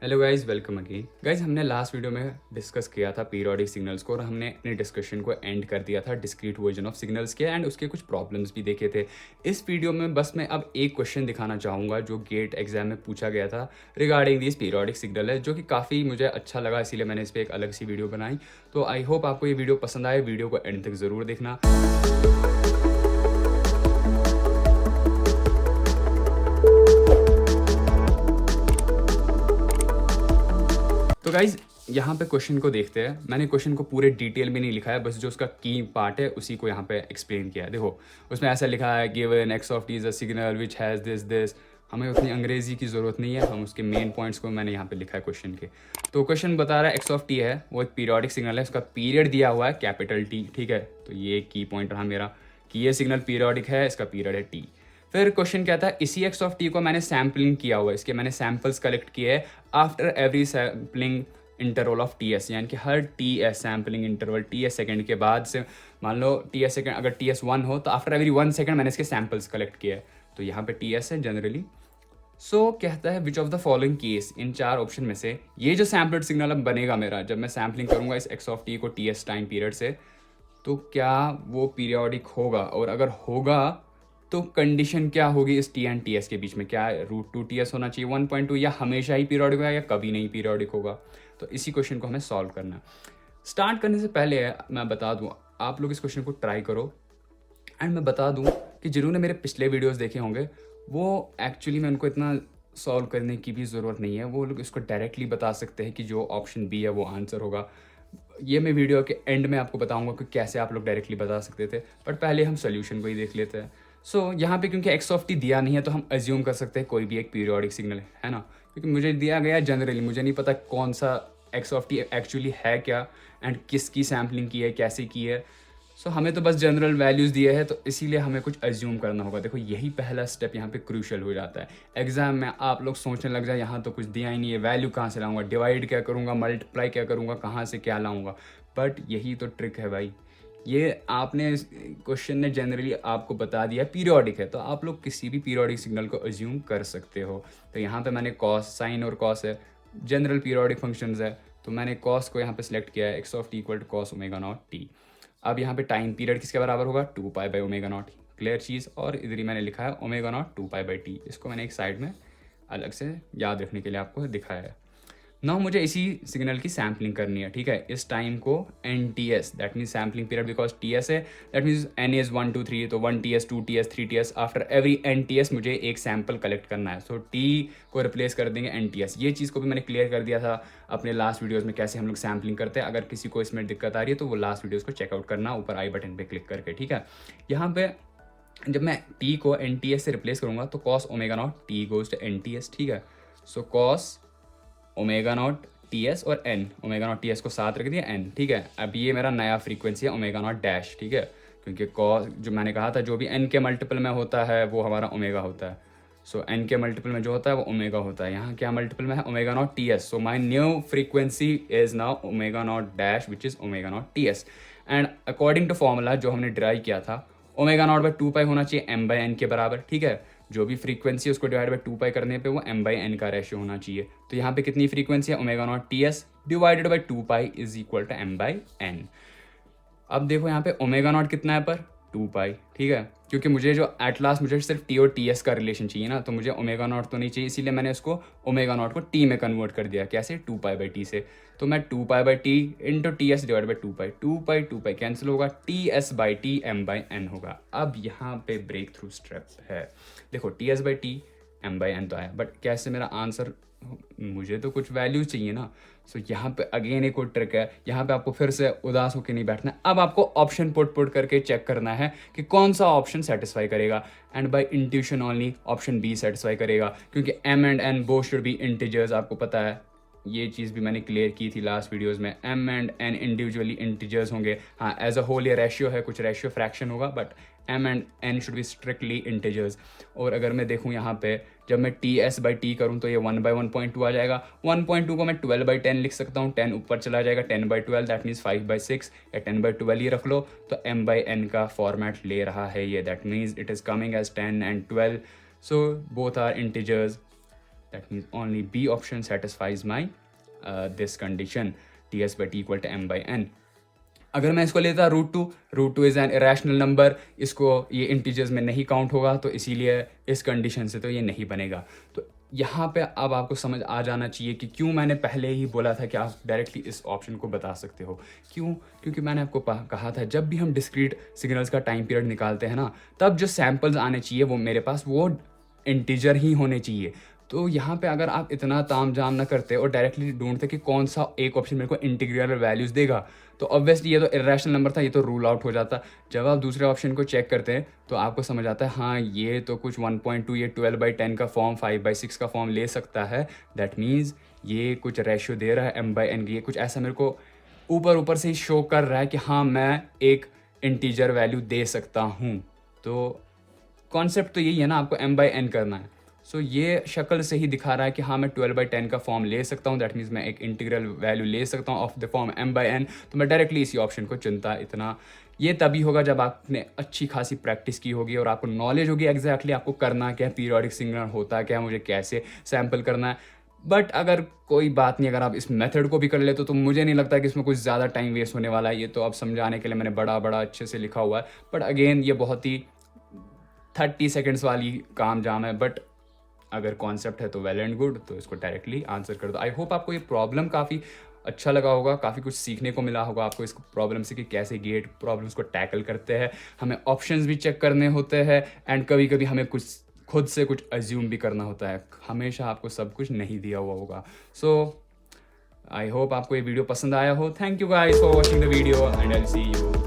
Hello guys, welcome again. Guys, हमने last video में discuss किया था पीरियोडिक सिग्नल्स को और हमने अपने डिस्कशन को एंड कर दिया था डिस्क्रीट वर्जन ऑफ सिग्नल्स के एंड उसके कुछ प्रॉब्लम्स भी देखे थे। इस वीडियो में बस मैं अब एक क्वेश्चन दिखाना चाहूँगा जो गेट एग्जाम में पूछा गया था रिगार्डिंग दिस पीरियोडिक सिग्नल है, जो कि काफ़ी मुझे अच्छा लगा, इसीलिए मैंने इस पर एक अलग सी वीडियो बनाई। तो आई होप आपको ये वीडियो पसंद आए, वीडियो को एंड तक ज़रूर देखना। तो गाइज, यहाँ पे क्वेश्चन को देखते हैं। मैंने क्वेश्चन को पूरे डिटेल में नहीं लिखा है, बस जो उसका की पार्ट है उसी को यहाँ पे एक्सप्लेन किया है। देखो, उसमें ऐसा लिखा है given x of T is a signal which has this this. हमें उतनी अंग्रेजी की ज़रूरत नहीं है, हम उसके मेन पॉइंट्स को मैंने यहाँ पे लिखा है क्वेश्चन के। तो क्वेश्चन बता रहा है एक्स ऑफ टी है, वो एक पीरियोडिक सिग्नल है, उसका पीरियड दिया हुआ है कैपिटल टी, ठीक है। तो ये की पॉइंट रहा मेरा कि ये सिग्नल पीरियोडिक है, इसका पीरियड है टी। फिर क्वेश्चन क्या था, इसी एक्स ऑफ टी को मैंने सैम्पलिंग किया हुआ है, इसके मैंने सैम्पल्स कलेक्ट किए हैं after every sampling interval of T S, यानी कि हर T S sampling interval T S second के बाद से, मान लो टी एस सेकेंड अगर टी एस 1 हो तो आफ्टर एवरी 1 सेकेंड मैंने इसके सैम्पल्स कलेक्ट किए हैं। तो यहाँ पे टी एस है जनरली। सो कहता है which of the following case, इन चार ऑप्शन में से ये जो सैम्पल्ड सिग्नल अब बनेगा मेरा जब मैं सैम्पलिंग करूंगा इस एक्स ऑफ टी को टी एस टाइम पीरियड से, तो क्या वो पीरियोडिक होगा, और अगर होगा तो कंडीशन क्या होगी इस टी एंड टी एस के बीच में, क्या रूट टू टी एस होना चाहिए 1.2, या हमेशा ही पीरियोडिक होगा या कभी नहीं पीरियोडिक होगा। तो इसी क्वेश्चन को हमें सॉल्व करना है। स्टार्ट करने से पहले मैं बता दूं, आप लोग इस क्वेश्चन को ट्राई करो एंड मैं बता दूं कि जिन्होंने मेरे पिछले वीडियोस देखे होंगे वो एक्चुअली में उनको इतना सॉल्व करने की भी ज़रूरत नहीं है, वो लोग इसको डायरेक्टली बता सकते हैं कि जो ऑप्शन बी है वो आंसर होगा। ये मैं वीडियो के एंड में आपको बताऊंगा कि कैसे आप लोग डायरेक्टली बता सकते थे, बट पहले हम सोल्यूशन को ही देख लेते हैं। सो यहाँ पे क्योंकि एक्स ऑफ टी दिया नहीं है तो हम अज्यूम कर सकते हैं कोई भी एक पीरियोडिक सिग्नल है ना, क्योंकि मुझे दिया गया जनरली, मुझे नहीं पता कौन सा एक्स ऑफ टी एक्चुअली है क्या एंड किसकी सैम्पलिंग की है, कैसे की है। सो हमें तो बस जनरल वैल्यूज़ दिए हैं, तो इसीलिए हमें कुछ अज्यूम करना होगा। देखो, यही पहला स्टेप यहाँ पे क्रूशल हो जाता है। एग्जाम में आप लोग सोचने लग जाए यहाँ तो कुछ दिया ही नहीं है, वैल्यू कहाँ से लाऊंगा, डिवाइड क्या करूँगा, मल्टीप्लाई क्या करूँगा, कहाँ से क्या लाऊंगा। बट यही तो ट्रिक है भाई, ये आपने क्वेश्चन ने जनरली आपको बता दिया पीरियोडिक है, तो आप लोग किसी भी पीरियोडिक सिग्नल को अज्यूम कर सकते हो। तो यहाँ पे मैंने कॉस, साइन और कॉस है, जनरल पीरियोडिक फंक्शंस है, तो मैंने कॉस को यहाँ पे सिलेक्ट किया है, X of T equal to cos omega naught T. अब यहाँ पे टाइम पीरियड किसके बराबर होगा, 2 pi by omega naught, clear चीज़। और इधर ही मैंने लिखा है omega naught 2 pi by T, इसको मैंने एक साइड में अलग से याद रखने के लिए आपको दिखाया है। नाउ मुझे इसी सिग्नल की सैम्पलिंग करनी है, ठीक है। इस टाइम को N T S, that mean sampling period, because T S है, दैट मीन्स एन इज 1 2 3, तो 1 T S 2 T S 3 T S, after every N T S मुझे एक सैम्पल कलेक्ट करना है। सो टी को रिप्लेस कर देंगे एन टी एस। ये चीज़ को भी मैंने क्लियर कर दिया था अपने लास्ट वीडियोज़ में, कैसे हम लोग सैम्पलिंग करते हैं। अगर किसी को इसमें दिक्कत आ रही है तो वो लास्ट वीडियोज़ को चेकआउट करना, ऊपर आई बटन पर क्लिक करके, ठीक है। यहाँ पे जब मैं टी को एन टी एस से रिप्लेस करूँगा तो cos omega naught T goes to N T S, ठीक है। So cos omega naught T S और N, omega naught T S को साथ रख दिया एन, ठीक है। अब ये मेरा नया फ्रीक्वेंसी है ओमेगा नॉट डैश, ठीक है, क्योंकि कॉस जो मैंने कहा था जो भी एन के मल्टीपल में होता है वो हमारा ओमेगा होता है। सो एन के मल्टीपल में जो होता है वो ओमेगा होता है, यहाँ क्या मल्टीपल में है, omega naught T S. So my new frequency is now omega naught dash which is omega naught T S. And according to formula जो हमने ड्राइव किया था, ओमेगा नॉट बाई 2 पाई होना चाहिए एम बाई एन के बराबर, ठीक है। जो भी फ्रीक्वेंसी है उसको डिवाइड बाई 2 पाई करने पे वो एम बाई एन का रेशियो होना चाहिए। तो यहाँ पे कितनी फ्रीक्वेंसी है, omega naught T S divided by 2 pi is equal to M by N. अब देखो यहाँ पे ओमेगा नॉट कितना है पर 2 पाई, ठीक है, क्योंकि मुझे जो एट लास्ट मुझे सिर्फ टी और टी एस का रिलेशन चाहिए ना, तो मुझे ओमेगा नॉट तो नहीं चाहिए, इसीलिए मैंने उसको ओमेगा नॉट को टी में कन्वर्ट कर दिया, कैसे, 2 पाई बाई टी से। तो मैं 2 pi by T into T S divide by 2 pi cancel होगा, T S by T M by N होगा। अब यहाँ पे ब्रेक थ्रू स्टेप है। देखो, T S by T M by N तो आया, बट कैसे मेरा आंसर, मुझे तो कुछ वैल्यू चाहिए ना। सो यहाँ पे अगेन एक और ट्रिक है, यहाँ पे आपको फिर से उदास होकर नहीं बैठना है। अब आपको ऑप्शन पुट करके चेक करना है कि कौन सा ऑप्शन सेटिस्फाई करेगा, and by intuition only option B satisfy करेगा, क्योंकि M and N both should be integers, आपको पता है। ये चीज़ भी मैंने क्लियर की थी लास्ट वीडियोस में, M and N individually integers होंगे। हाँ, एज अ होल ये रेशियो है, कुछ रेशियो फ्रैक्शन होगा, but M and N should be strictly integers. और अगर मैं देखूँ यहाँ पे, जब मैं टी एस बाई टी करूँ तो ये 1 बाई 1.2 आ जाएगा। 1.2 को मैं 12 बाई 10 लिख सकता हूँ, 10 ऊपर चला जाएगा, 10 बाई 12 दैट मीन्स 5 बाई 6, या 10 बाई 12 ही रख लो। तो एम बाई एन का फॉर्मेट ले रहा है ये, that means it is coming as 10 and 12, so both are integers, that means only B option satisfies my this condition, ts/t equal to m/n। अगर मैं इसको लेता root two is an irrational number, इसको ये इंटीजर्स में नहीं count होगा, तो इसीलिए इस कंडीशन से तो ये नहीं बनेगा। तो यहाँ पे अब आपको समझ आ जाना चाहिए कि क्यों मैंने पहले ही बोला था कि आप डायरेक्टली इस ऑप्शन को बता सकते हो। क्यों? क्योंकि मैंने आपको कहा था जब भी हम डिस्क्रीट सिग्नल्स का टाइम पीरियड निकालते हैं ना, तब जो सैम्पल्स आने चाहिए वो मेरे पास वो इंटीजर ही होने चाहिए। तो यहाँ पे अगर आप इतना ताम झाम ना करते और डायरेक्टली ढूंढते कि कौन सा एक ऑप्शन मेरे को इंटीग्रल वैल्यूज़ देगा, तो ऑब्वियसली ये तो इरेशनल नंबर था, ये तो रूल आउट हो जाता। जब आप दूसरे ऑप्शन को चेक करते हैं तो आपको समझ आता है हाँ ये तो कुछ 1.2 ये 12/10 का फॉर्म 5/6 का फॉर्म ले सकता है। दैट मीन्स ये कुछ रेशियो दे रहा है m/n, ये कुछ ऐसा मेरे को ऊपर से ही शो कर रहा है कि हाँ मैं एक इंटीजर वैल्यू दे सकता हूँ। तो कॉन्सेप्ट तो यही है ना, आपको m/n करना है। सो ये शक्ल से ही दिखा रहा है कि हाँ मैं 12/10 का फॉर्म ले सकता हूँ, दैट मीन्स मैं एक इंटीग्रल वैल्यू ले सकता हूँ ऑफ द फॉर्म m/n। तो मैं डायरेक्टली इसी ऑप्शन को चुनता। इतना ये तभी होगा जब आपने अच्छी खासी प्रैक्टिस की होगी और आपको नॉलेज होगी एग्जैक्टली आपको करना क्या है, पीरियोडिक सिग्नल होता क्या, मुझे कैसे सैम्पल करना है। बट अगर कोई बात नहीं, अगर आप इस मेथड को भी कर लेते तो मुझे नहीं लगता कि इसमें कुछ ज़्यादा टाइम वेस्ट होने वाला है। ये तो अब समझाने के लिए मैंने बड़ा अच्छे से लिखा हुआ है, बट अगेन ये बहुत ही 30 सेकेंड्स वाली काम जाम है। बट अगर कॉन्सेप्ट है तो वेल एंड गुड, तो इसको डायरेक्टली आंसर कर दो। आई होप आपको ये प्रॉब्लम काफ़ी अच्छा लगा होगा, काफ़ी कुछ सीखने को मिला होगा आपको इस प्रॉब्लम से कि कैसे गेट प्रॉब्लम्स को टैकल करते हैं। हमें ऑप्शंस भी चेक करने होते हैं एंड कभी कभी हमें कुछ खुद से कुछ अज्यूम भी करना होता है। हमेशा आपको सब कुछ नहीं दिया हुआ होगा। सो आई होप आपको ये वीडियो पसंद आया हो। Thank you guys for watching the video and I will see you